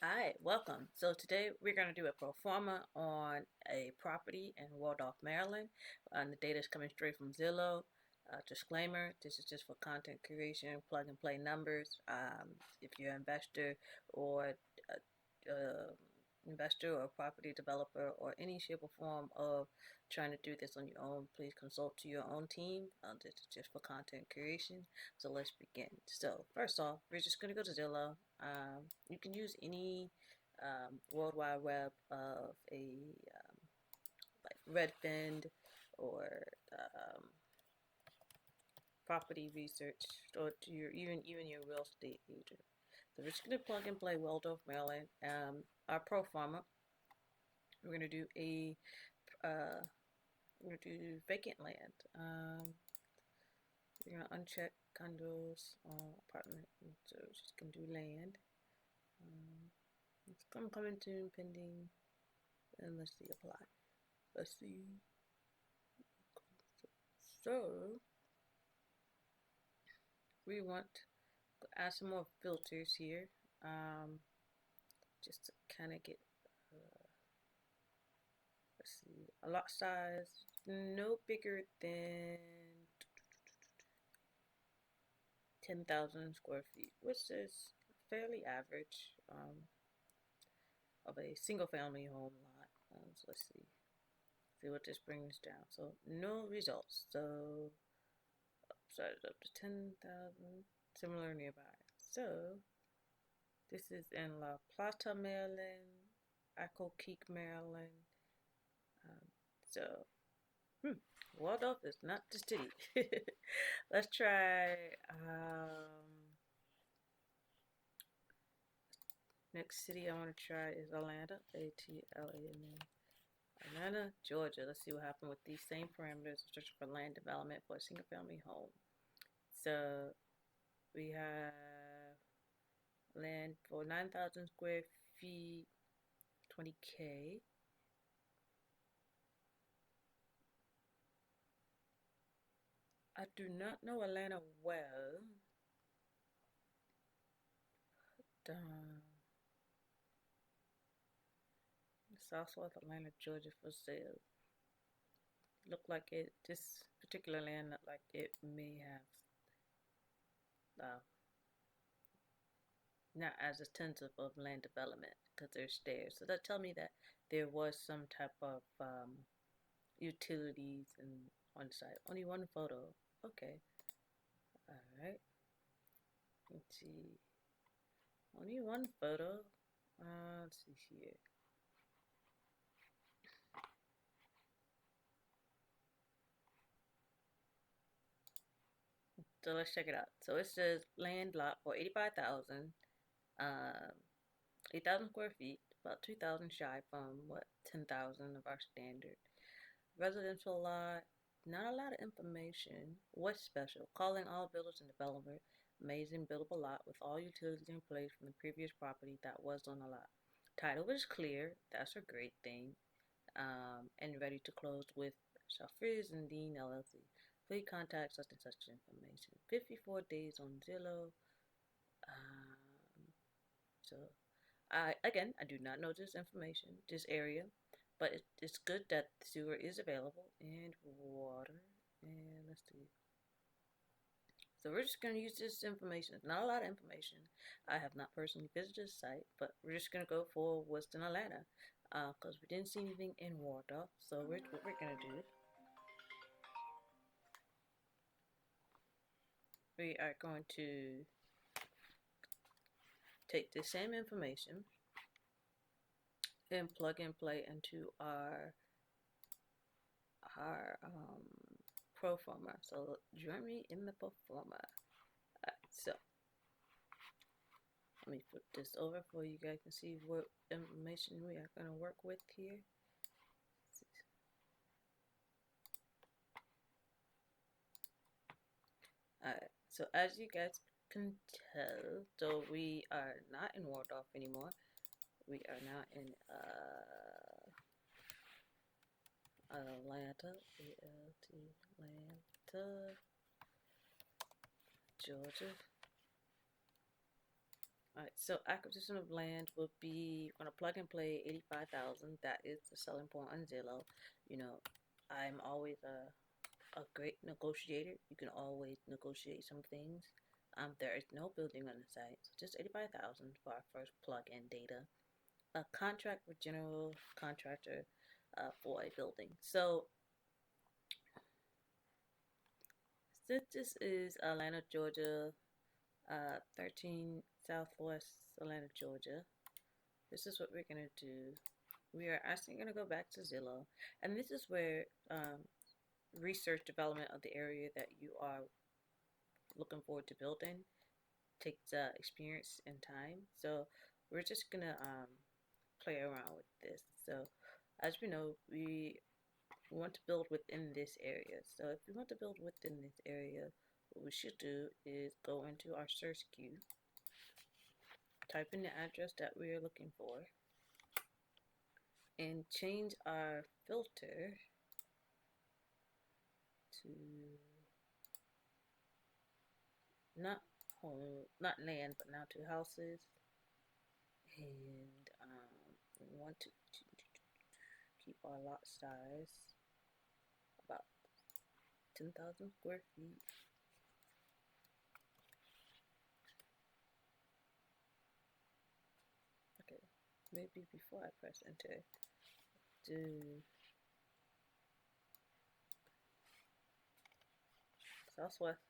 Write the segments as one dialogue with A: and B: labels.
A: Alright, welcome. So today we're going to do a pro forma on a property in Waldorf, Maryland. The data is coming straight from Zillow. Disclaimer, this is just for content creation, plug and play numbers. If you're an investor or uh, investor or property developer or any shape or form of trying to do this on your own, please consult to your own team. This is just for content creation. So let's begin. So first off, we're just going to go to Zillow. You can use any World Wide Web of a like Redfin or property research or to your even your real estate agent. So we're just gonna plug and play Waldorf, Maryland. Our pro forma. We're gonna do a uh, we're gonna do vacant land. We're gonna uncheck condos, apartment. So we're just gonna do land. It's coming to pending, and let's see apply. Let's see. So we want to add some more filters here, just to kind of get. Let's see, a lot size no bigger than 10,000 square feet, which is fairly average of a single family home lot. So let's see what this brings down. So no results. So started up to 10,000, similar nearby. So this is in La Plata, Maryland, Echo Creek, Maryland. Um, so Waldorf is not the city. Let's try next city I want to try is Atlanta. Atlanta. Atlanta, Georgia. Let's see what happened with these same parameters. Searching for land development for a single family home. So we have land for 9,000 square feet, 20K. I do not know Atlanta well. Dun. Southwest Atlanta, Georgia for sale. Look like it. This particular land look like it may have uh, not as extensive of land development because there's stairs. So that tell me that there was some type of utilities and on site. Only one photo. Okay. All right. Let's see. Only one photo. Let's see here. So let's check it out. So it says land lot for 85,000, 8,000 square feet, about 2,000 shy from what 10,000 of our standard. Residential lot, not a lot of information. What's special? Calling all builders and developers. Amazing buildable lot with all utilities in place from the previous property that was on the lot. Title is clear. That's a great thing. And ready to close with Shafriz and Dean LLC. Please contact such and such information. 54 days on Zillow. Um, so, I do not know this information, this area, but it's good that sewer is available and water. And let's see. So we're just gonna use this information. It's not a lot of information. I have not personally visited the site, but we're just gonna go for Western Atlanta, because we didn't see anything in Waldorf. So what we're gonna do, we are going to take the same information and plug and play into our pro forma. So join me in the pro forma. So let me put this over for you guys can see what information we are going to work with here. Alright, so as you guys can tell, so we are not in Waldorf anymore. We are now in Atlanta, Atlanta, Georgia. Alright, so acquisition of land would be on a plug and play 85,000. That is the selling point on Zillow. You know, I'm always a great negotiator. You can always negotiate some things. There is no building on the site, so just 85,000 for our first plug-in data. A contract with general contractor for a building. So since this is Atlanta, Georgia, 13 Southwest Atlanta, Georgia, this is what we're gonna do. We are actually gonna go back to Zillow, and this is where research development of the area that you are looking forward to building takes experience and time. So we're just gonna play around with this. So as we know, we want to build within this area. So if we want to build within this area, what we should do is go into our search queue, type in the address that we are looking for, and change our filter to not home, not land, but now to houses. And we want to keep our lot size about 10,000 square feet. Okay, maybe before I press enter, do Southwest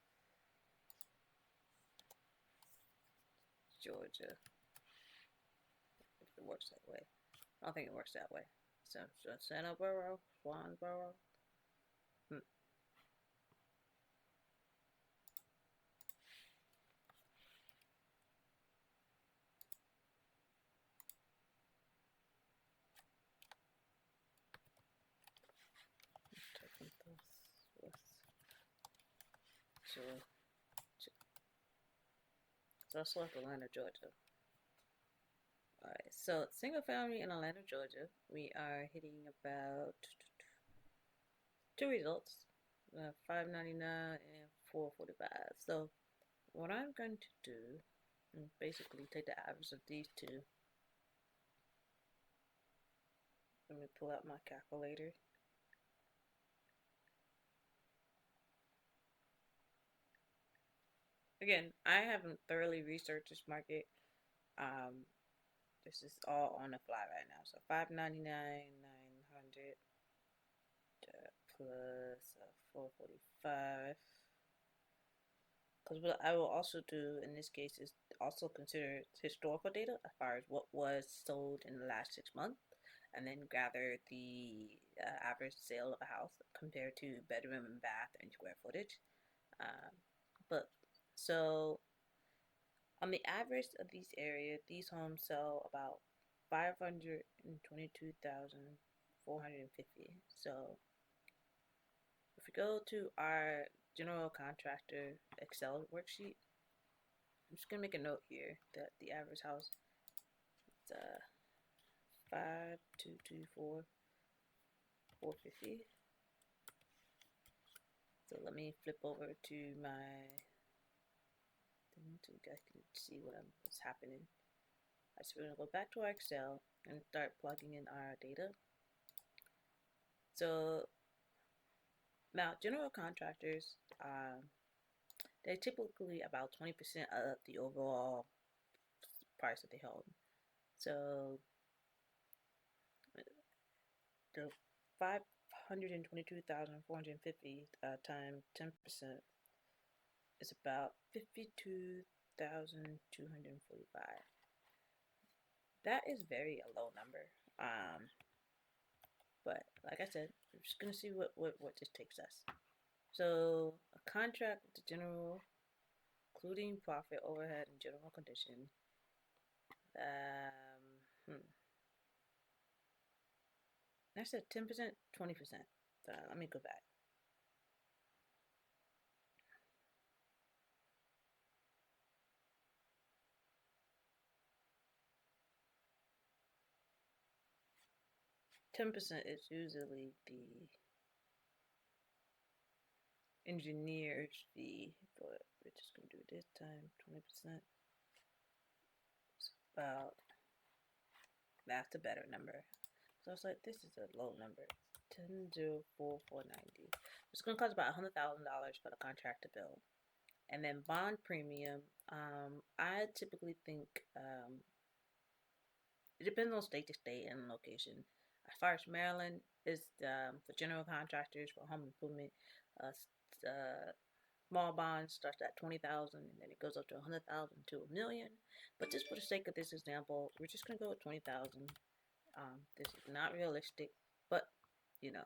A: Georgia. If it works that way. I don't think it works that way. So Centerboro, Swansboro. So that's South Atlanta, Georgia. Alright, so single family in Atlanta, Georgia, we are hitting about two results, 599 and 445. So what I'm going to do is basically take the average of these two. Let me pull out my calculator. Again, I haven't thoroughly researched this market. This is all on the fly right now. So 599, 900 plus 445. Because what I will also do in this case is also consider historical data as far as what was sold in the last 6 months, and then gather the average sale of a house compared to bedroom and bath and square footage. But so on the average of these areas, these homes sell about 522,450. So if we go to our general contractor Excel worksheet, I'm just gonna make a note here that the average house is 522,450. So let me flip over to my thing so you guys can see what's happening. So we're gonna go back to our Excel and start plugging in our data. So now general contractors, they're typically about 20% of the overall price of the home. So the 522,450 times 10% is about 52,245. That is very a low number. But like I said, we're just gonna see what this takes us. So a contract with the general, including profit, overhead, and general condition. I said 10%, 20%. Let me go back. 10% is usually the engineer's fee, but we're just gonna do this time 20%. about, that's a better number. So it's like, this is a low number. 10,04490. It's going to cost about $100,000 for the contract to build. And then bond premium, I typically think it depends on state to state and location. As far as Maryland is for general contractors for home improvement, uh, small bonds starts at 20,000 and then it goes up to 100,000 to a million. But just for the sake of this example, we're just gonna go with 20,000. This is not realistic, but you know,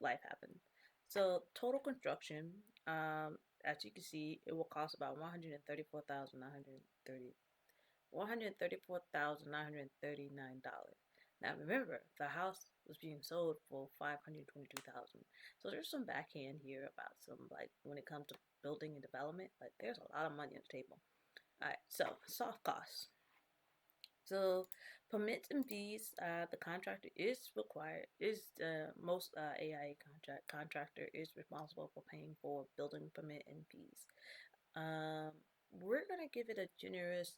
A: life happens. So total construction, as you can see, it will cost about 134,939 dollars. Now remember, the house was being sold for 522,000. So there's some backhand here about some, like, when it comes to building and development, like there's a lot of money on the table. All right, so soft costs. So permits and fees, the contractor is required, is the most AIA contractor is responsible for paying for building permit and fees. Um, we're gonna give it a generous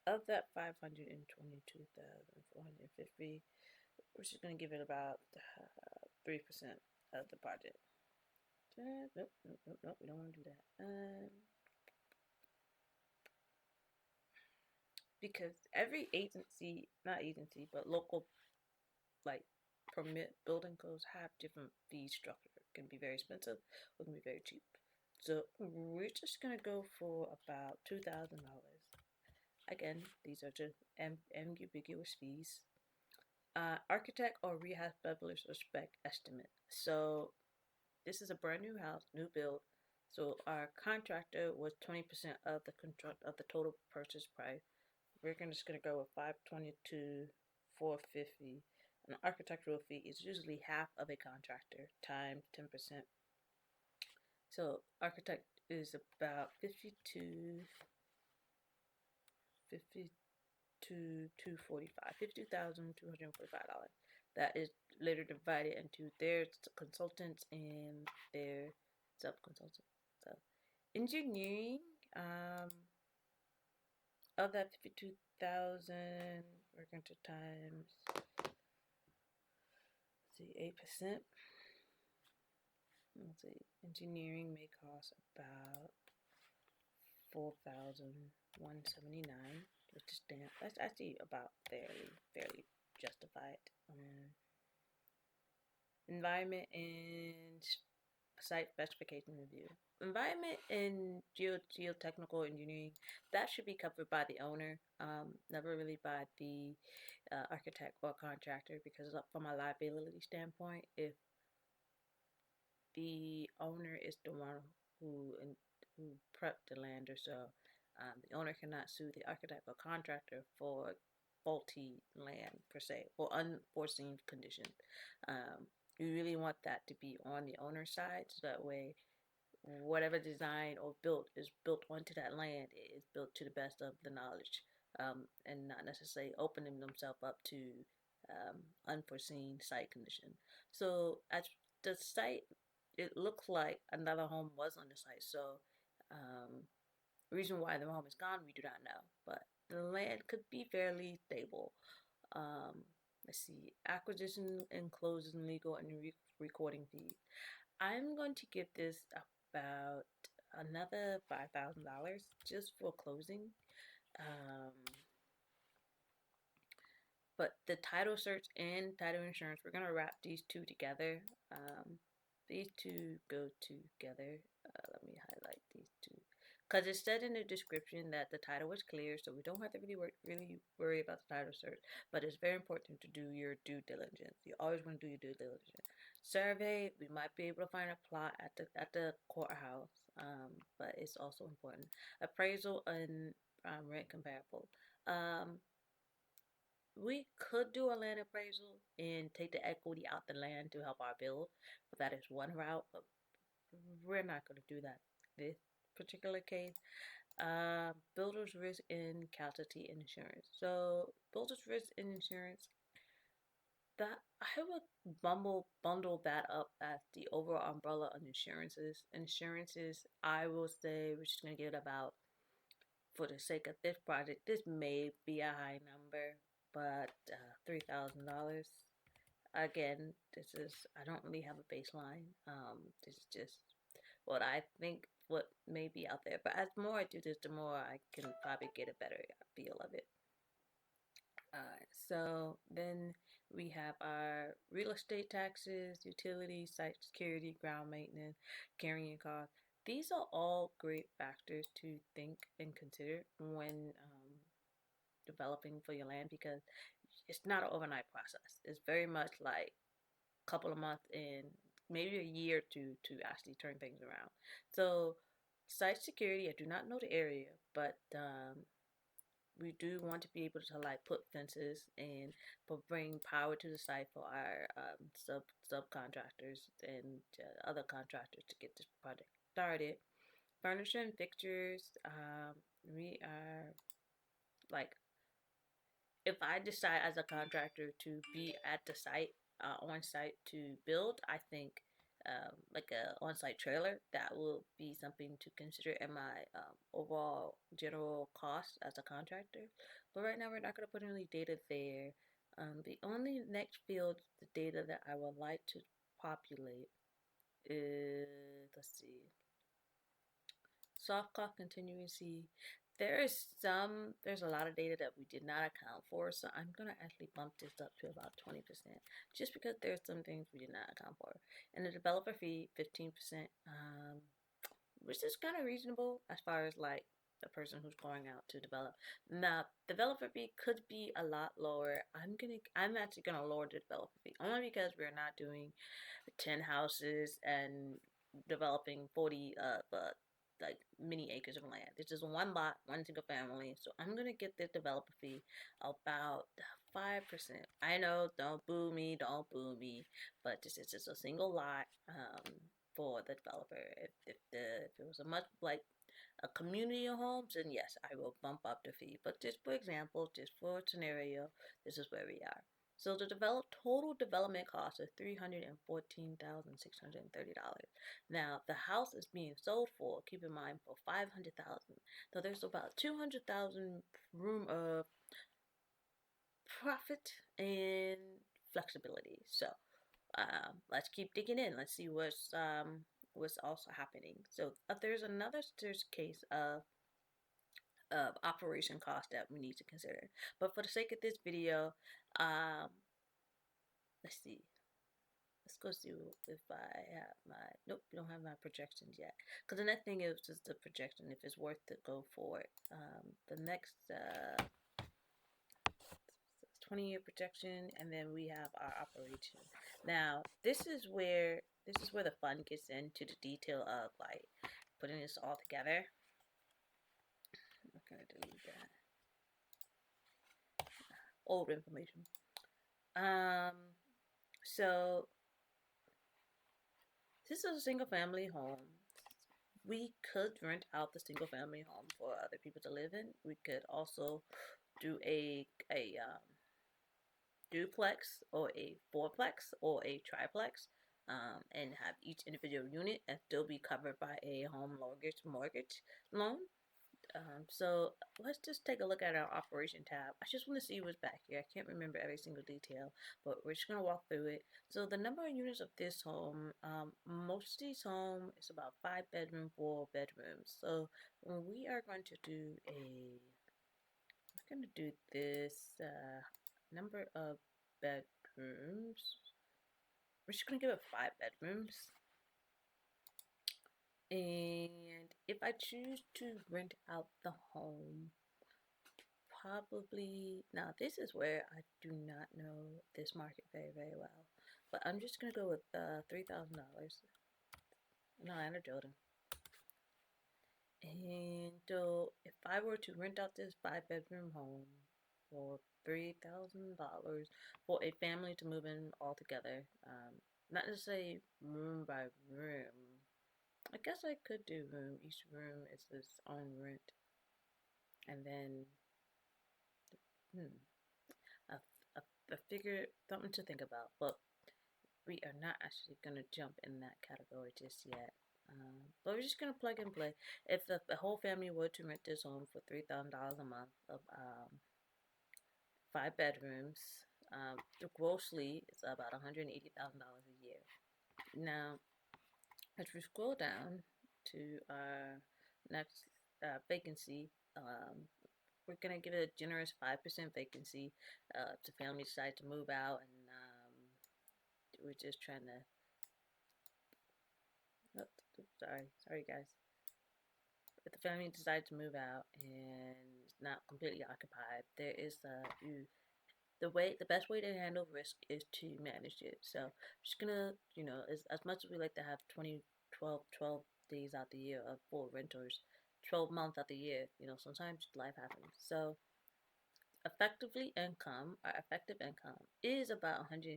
A: of that 522,450. We're just gonna give it about 3% of the project. Nope, nope, nope, nope. We don't want to do that. Because every agency, not agency, but local, like, permit building codes have different fee structure. It can be very expensive or it can be very cheap. So we're just gonna go for about $2,000. Again, these are just ambiguous fees. Architect or rehab specialist or spec estimate. So this is a brand new house, new build. So our contractor was 20% of the contract of the total purchase price. Just gonna go with 522, 450. An architectural fee is usually half of a contractor times 10%. So architect is about 52, 245, $52,245. That is later divided into their consultants and their sub consultants. So engineering, of that 52,000, we're going to times, let's see, 8%. Let's see, engineering may cost about 4,179, which is damn. That's actually about fairly justified. Environment and site specification review. Environment and geotechnical engineering, that should be covered by the owner, never really by the architect or contractor, because from a liability standpoint, if the owner is the one who prepped the land or so, the owner cannot sue the architect or contractor for faulty land per se or unforeseen conditions. You really want that to be on the owner's side, so that way whatever design or built is built onto that land is built to the best of the knowledge, and not necessarily opening themselves up to unforeseen site condition. So at the site, it looks like another home was on the site. So the reason why the home is gone, we do not know. But the land could be fairly stable. Um, let's see, acquisition and closing, legal and recording fees. I'm going to give this about another $5,000 just for closing. Um, but the title search and title insurance, we're gonna wrap these two together. These two go together. Let me highlight these two, because it said in the description that the title was clear, so we don't have to really worry about the title search. But it's very important to do your due diligence. You always want to do your due diligence. Survey, we might be able to find a plot at the courthouse, but it's also important. Appraisal and rent comparable. Um, we could do a land appraisal and take the equity out the land to help our build, but that is one route. But we're not going to do that this particular case. Builder's risk and casualty insurance. So builder's risk and insurance, that I would bundle that up as the overall umbrella of insurances. Insurances, I will say we're just gonna give it about for the sake of this project, this may be a high number, but $3,000. Again, I don't really have a baseline. This is just what I think what may be out there. But as more I do this, the more I can probably get a better feel of it. So then we have our real estate taxes, utilities, site security, ground maintenance, carrying costs. These are all great factors to think and consider when developing for your land, because it's not an overnight process. It's very much like a couple of months and maybe a year to actually turn things around. So site security, I do not know the area, but we do want to be able to like put fences and bring power to the site for our subcontractors and other contractors to get this project started. Furniture and fixtures. We are like, if I decide as a contractor to be at the site, on site to build, I think like a on site trailer, that will be something to consider in my overall general cost as a contractor. But right now, we're not going to put any data there. The only next field, the data that I would like to populate is, let's see, soft cost continuity. There's a lot of data that we did not account for, so I'm gonna actually bump this up to about 20%, just because there's some things we did not account for. And the developer fee, 15%, which is kind of reasonable as far as like the person who's going out to develop. Now, developer fee could be a lot lower. I'm actually gonna lower the developer fee only because we're not doing 10 houses and developing 40 like mini acres of land. This is one lot, one single family. So I'm gonna get the developer fee about 5%. I know, don't boo me, don't boo me, but this is just a single lot for the developer. If it was a much like a community of homes, then yes, I will bump up the fee. But just for example, just for a scenario, this is where we are. So the total development cost is $314,630. Now the house is being sold for, keep in mind, for $500,000. So there's about $200,000 room of profit and flexibility. So let's keep digging in. Let's see what's also happening. So there's another case of operation cost that we need to consider. But for the sake of this video, let's see. Let's go see if I have my, nope, we don't have my projections yet. Because the next thing is just the projection, if it's worth to go for it. The next 20-year projection, and then we have our operation. Now, this is where the fun gets into the detail of like putting this all together. I'm gonna delete that old information. So this is a single family home. We could rent out the single family home for other people to live in. We could also do a duplex or a fourplex or a triplex, and have each individual unit and still be covered by a home mortgage loan. So let's just take a look at our operation tab. I just want to see what's back here. I can't remember every single detail, but we're just gonna walk through it. So the number of units of this home, most of these homes is about 5 bedroom, 4 bedrooms. So we are going to do this number of bedrooms. We're just gonna give it 5 bedrooms. And if I choose to rent out the home, probably, now this is where I do not know this market very well, but I'm just gonna go with $3,000 in Atlanta, Georgia. And so if I were to rent out this 5 bedroom home for $3,000 for a family to move in all together, not necessarily room by room. I guess I could do room. Each room is its own rent, and then I, I figured something to think about, but we are not actually gonna jump in that category just yet. But we're just gonna plug and play. If the whole family were to rent this home for $3,000 a month of 5 bedrooms, the grossly is about $180,000 a year. Now, as we scroll down to our next vacancy, we're gonna give it a generous 5% vacancy. If the family decides to move out, and we're just trying to. Oh, sorry guys. If the family decides to move out and it's not completely occupied, there is the best way to handle risk is to manage it. So I'm just gonna, as much as we like to have 12 days out the year of full renters, 12 months out the year, sometimes life happens. So our effective income is about $167,000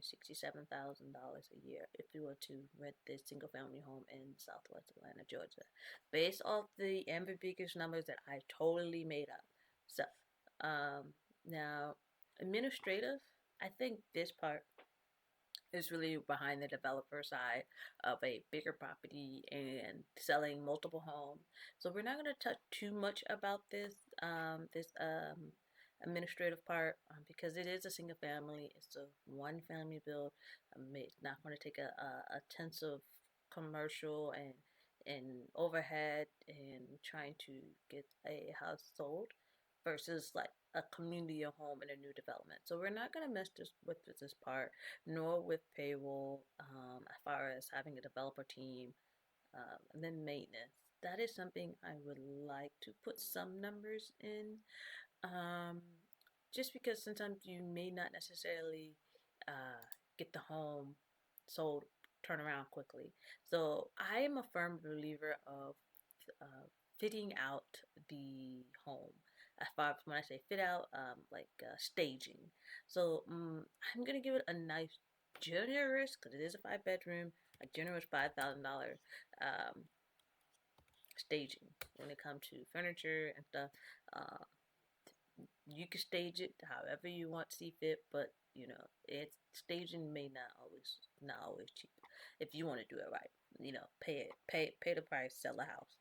A: a year if we were to rent this single family home in Southwest Atlanta, Georgia, based off the ambiguous numbers that I totally made up. So, now administrative, I think this part is really behind the developer side of a bigger property and selling multiple homes. So we're not going to touch too much about this administrative part, because it is a single family. It's a one family build. It's not going to take a intensive commercial and overhead and trying to get a house sold versus like a community home in a new development. So we're not going to mess with this part, nor with payroll, as far as having a developer team, and then maintenance. That is something I would like to put some numbers in, um, just because sometimes you may not necessarily get the home sold, turn around quickly. So I am a firm believer of fitting out the home. As far as when I say fit out, like staging. So I'm gonna give it a nice generous, because it is a 5 bedroom, a generous $5,000 um, staging when it comes to furniture and stuff. Uh, you can stage it however you want to see fit, but it's staging may not always cheap if you want to do it right. Pay the price, sell the house.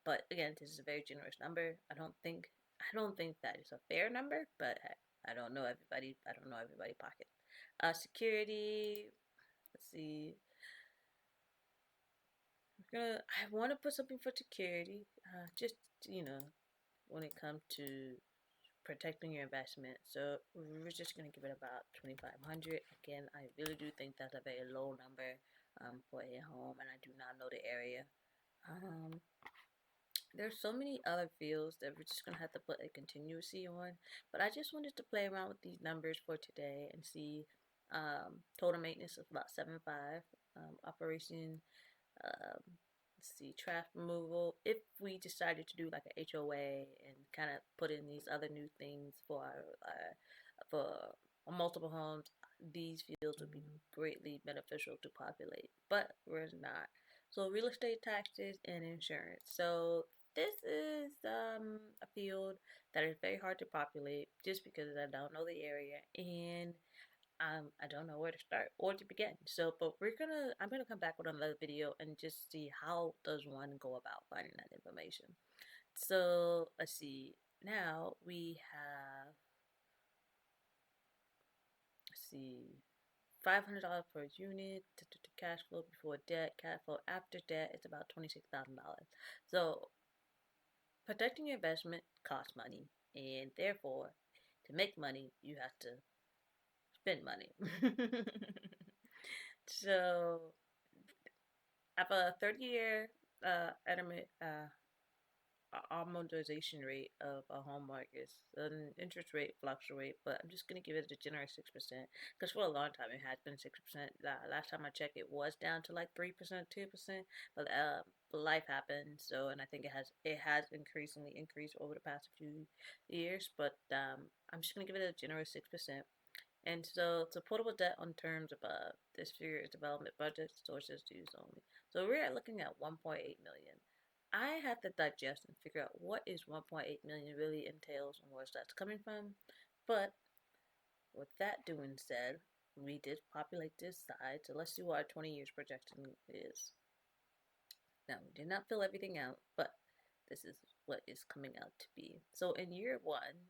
A: But again, this is a very generous number. I don't think that is a fair number, but hey, I don't know everybody. I don't know everybody pocket. Security. Let's see. I want to put something for security. Just you know, when it comes to protecting your investment. So we're just gonna give it about 2,500. Again, I really do think that's a very low number for a home, and I do not know the area. Um, there's so many other fields that we're just gonna have to put a continuousy on. But I just wanted to play around with these numbers for today and see, total maintenance of about 7.5, operation, um, let's see, trash removal. If we decided to do like a HOA and kind of put in these other new things for multiple homes, these fields would be greatly beneficial to populate. But we're not. So real estate taxes and insurance. So this is a field that is very hard to populate just because I don't know the area, and I don't know where to start or to begin. So, but I'm gonna come back with another video and just see how does one go about finding that information. So let's see. Now we have, let's see, $500 per unit to cash flow before debt. Cash flow after debt is about $26,000. So protecting your investment costs money, and therefore, to make money, you have to spend money. So I have a 30-year estimate amortization rate of a home mortgage. An interest rate fluctuate, but I'm just gonna give it a generous 6%, because for a long time it has been 6%. Last time I checked, it was down to like 3%, 2%, but life happened. So, and I think it has increasingly increased over the past few years. But I'm just gonna give it a generous 6%. And so it's a portable debt on terms above. This figure is development budget, sources to use only. So we're looking at 1.8 million. I have to digest and figure out what is 1.8 million really entails and where that's coming from. But with that doing said, we did populate this side, so let's see what our 20 years projection is. Now, we did not fill everything out, but this is what is coming out to be. So in year one,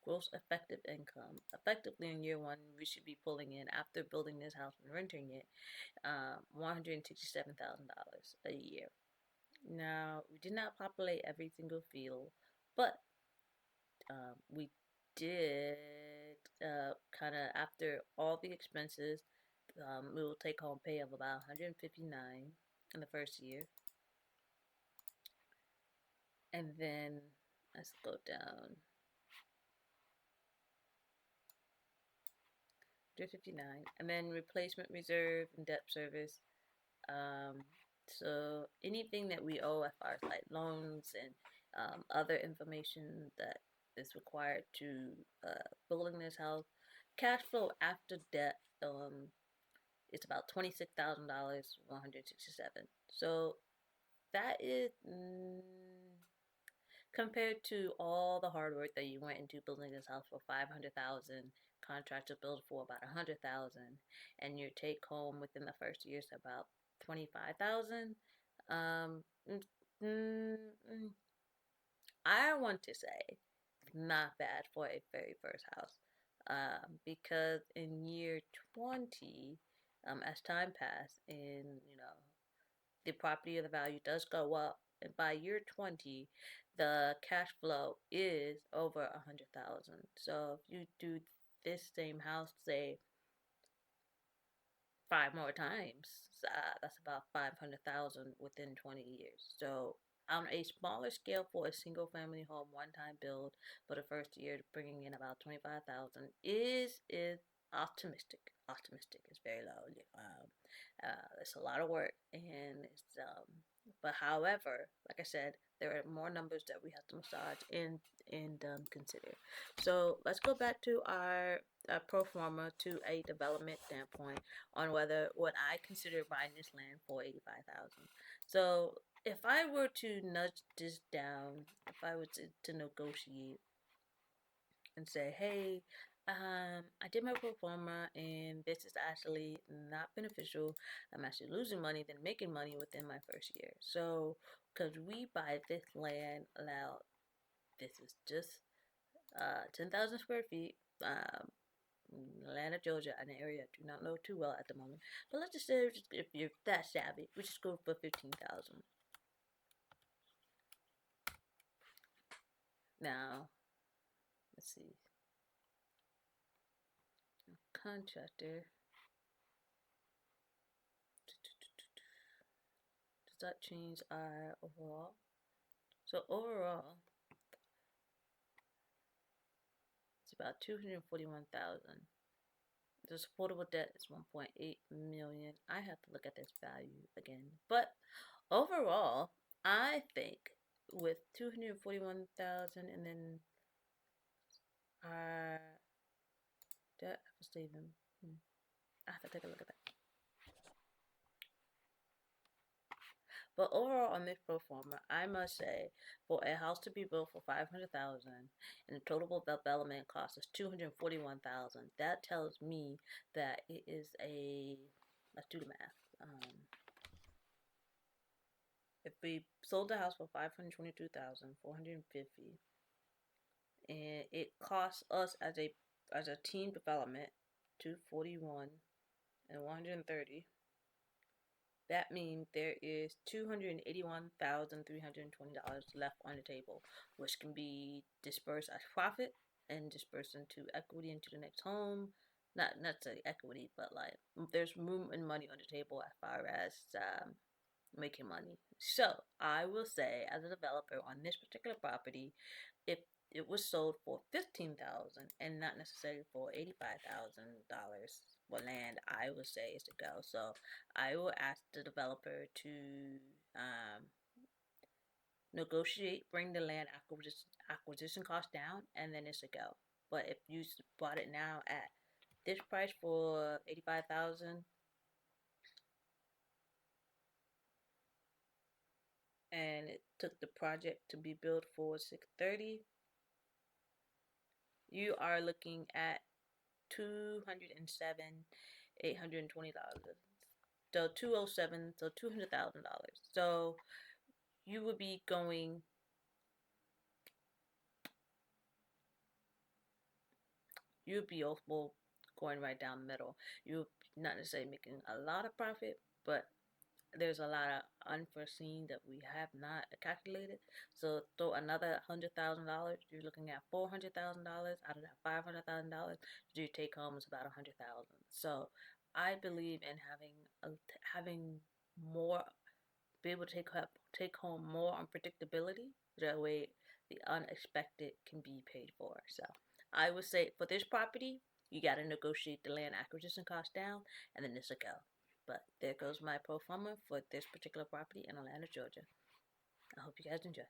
A: gross effective income. Effectively in year one, we should be pulling in, after building this house and renting it, $167,000 a year. Now, we did not populate every single field, but we did kind of, after all the expenses, we will take home pay of about 159 in the first year, and then let's go down 159, and then replacement reserve and debt service. Um, so anything that we owe as far as like loans and other information that is required to building this house, cash flow after debt, it's about $26,000, 167. So that is compared to all the hard work that you went into building this house for 500,000, contractor build for about 100,000, and your take home within the first year is about 25,000. Um, mm, mm, mm, I want to say not bad for a very first house, because in year 20, as time passed, and the property of the value does go up, and by year 20, the cash flow is over 100,000. So if you do this same house, say, 5 more times, that's about 500,000 within 20 years. So on a smaller scale for a single family home, one time build for the first year, bringing in about 25,000 is optimistic. Optimistic is very low. It's a lot of work, and but however, like I said, there are more numbers that we have to massage and consider. So let's go back to our pro forma to a development standpoint on whether what I consider buying this land for 85,000. So if I were to nudge this down, if I were to negotiate and say, hey, I did my pro forma and this is actually not beneficial. I'm actually losing money than making money within my first year. So could we buy this land now? This is just 10,000 square feet. Atlanta, Georgia, an area I do not know too well at the moment. But let's just say if you're that savvy, we just go for 15,000. Now, let's see. Contractor. Does that change our overall? So overall, it's about 241,000. The supportable debt is 1.8 million. I have to look at this value again. But overall, I think with 241,000 and then our debt for saving. I have to take a look at that. But overall, on this pro forma, I must say, for a house to be built for 500,000 and the total development cost is 241,000, that tells me that it is a. Let's do the math. If we sold the house for 522,450, and it costs us as a team development 241 and 130. That means there is $281,320 left on the table, which can be dispersed as profit and dispersed into equity into the next home. Not necessarily equity, but like there's room and money on the table as far as making money. So I will say, as a developer on this particular property, if it was sold for 15,000 and not necessarily for $85,000 for land, I would say is to go. So I will ask the developer to um, negotiate, bring the land acquisition cost down, and then it's a go. But if you bought it now at this price for 85,000 and it took the project to be built for 630, you are looking at 207, $820. So 207, so $200,000. So you would be going, you'd be well, going right down the middle. You're not necessarily making a lot of profit, but there's a lot of unforeseen that we have not calculated. So throw another $100,000. You're looking at $400,000 out of that $500,000. Your take home is about $100,000. So I believe in having more, be able to take home more unpredictability. That way, the unexpected can be paid for. So I would say for this property, you got to negotiate the land acquisition cost down, and then this will go. But there goes my pro forma for this particular property in Atlanta, Georgia. I hope you guys enjoy.